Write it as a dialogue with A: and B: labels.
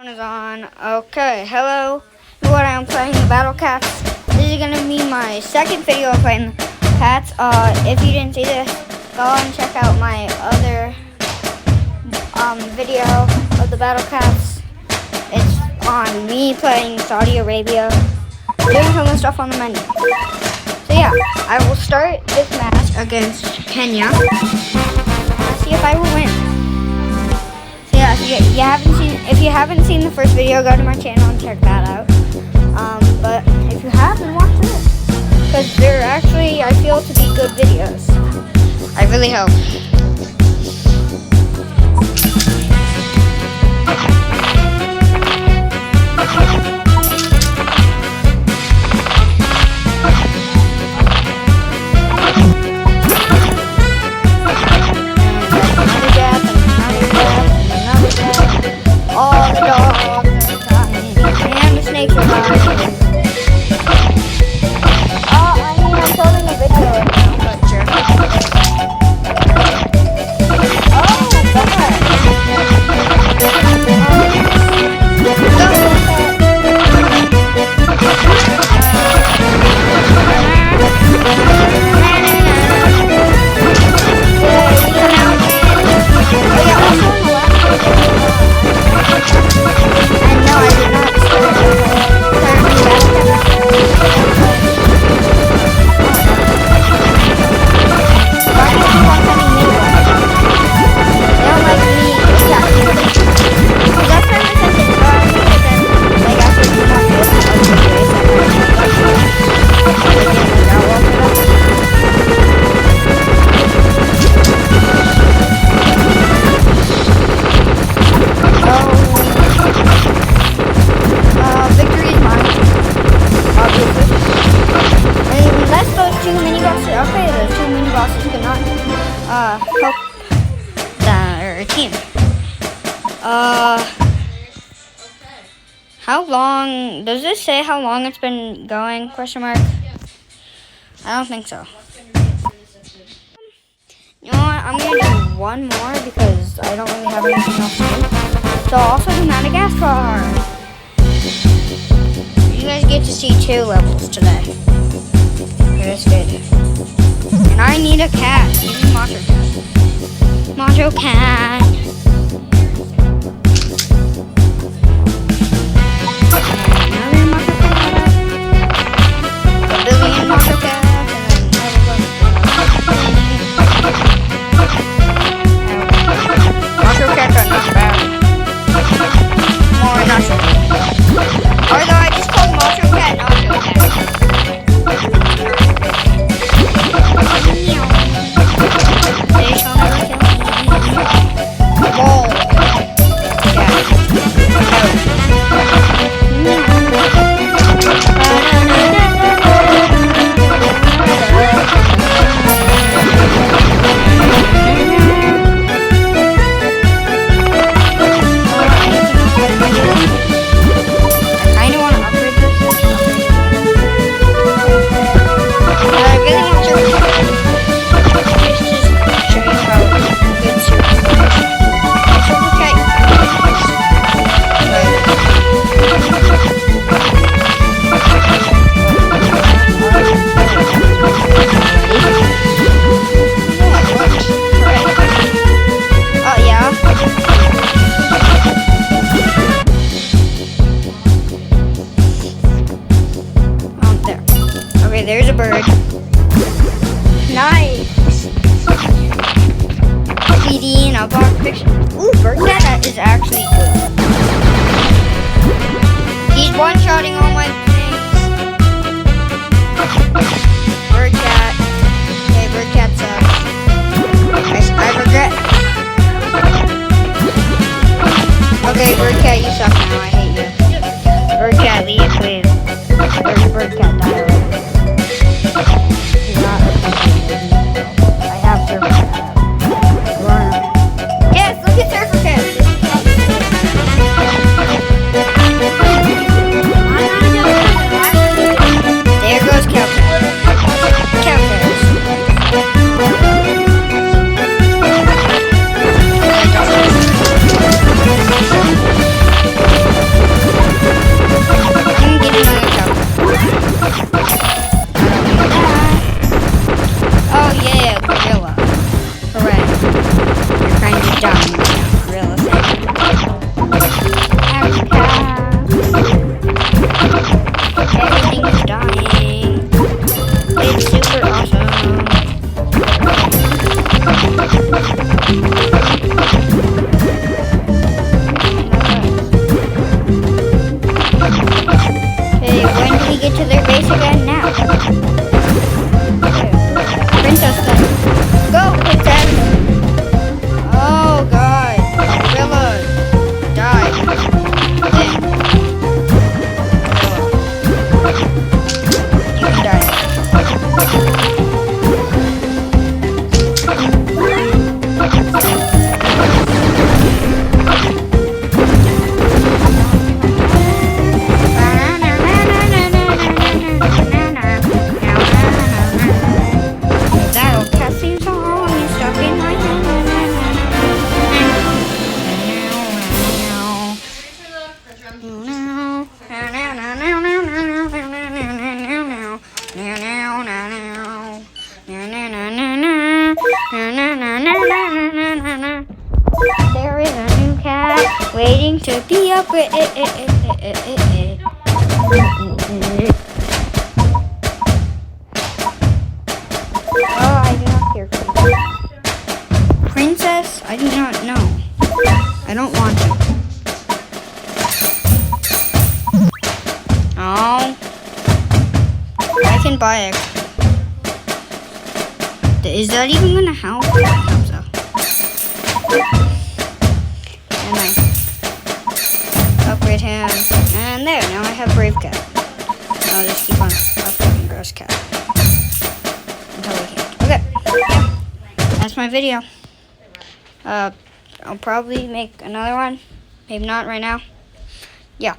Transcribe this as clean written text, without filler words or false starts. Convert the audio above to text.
A: Is on. Okay, hello. What I'm playing Battle Cats. This is gonna be my second video of playing cats. If you didn't see this, go and check out my other video of the Battle Cats. It's on me playing Saudi Arabia, doing some of the stuff on the menu. So yeah, I will start this match against Kenya. Let's see if I will win. Yeah, if you haven't seen the first video, go to my channel and check that out. But if you have, then watch this, because they're actually, I feel, to be good videos. I really hope. All the dogs are dying, and the snakes are dying. I'm filming a video right now, but sure. Help their team. How long, does this say how long it's been going, question mark? I don't think so. You know what, I'm going to do one more because I don't really have anything else to do. So I'll also do Madagascar. You guys get to see 2 levels today. That's good. And I need a cat. Give me Macho Cat. Macho Cat. Another Macho Cat. A billion Macho Cats. Macho Cats are not bad. More Nacho Cat. Although I just called Macho Cat Nacho Cat. They shall never kill me. Whoa. There's a bird. Nice. CD in a box picture. Ooh, bird cat, that is actually good. He's one-shotting all my things. Bird cat. Okay, bird cat sucks. I regret. Okay, bird cat, you suck now. I hate you. Bird cat, leave, please. Bird cat, die already. I have surfer cat. Run. Yes, look at surfer cat. There goes cow cat. Cow cat. upgrade. Oh, I do not care for you. Princess, I do not know. I don't want to. Oh. I can buy it. Is that even gonna help? I hope so. And I upgrade him. And there, now I have Brave Cat. I'll just keep on upgrading Gross Cat. Until we can't. Okay. Yeah. That's my video. I'll probably make another one. Maybe not right now. Yeah.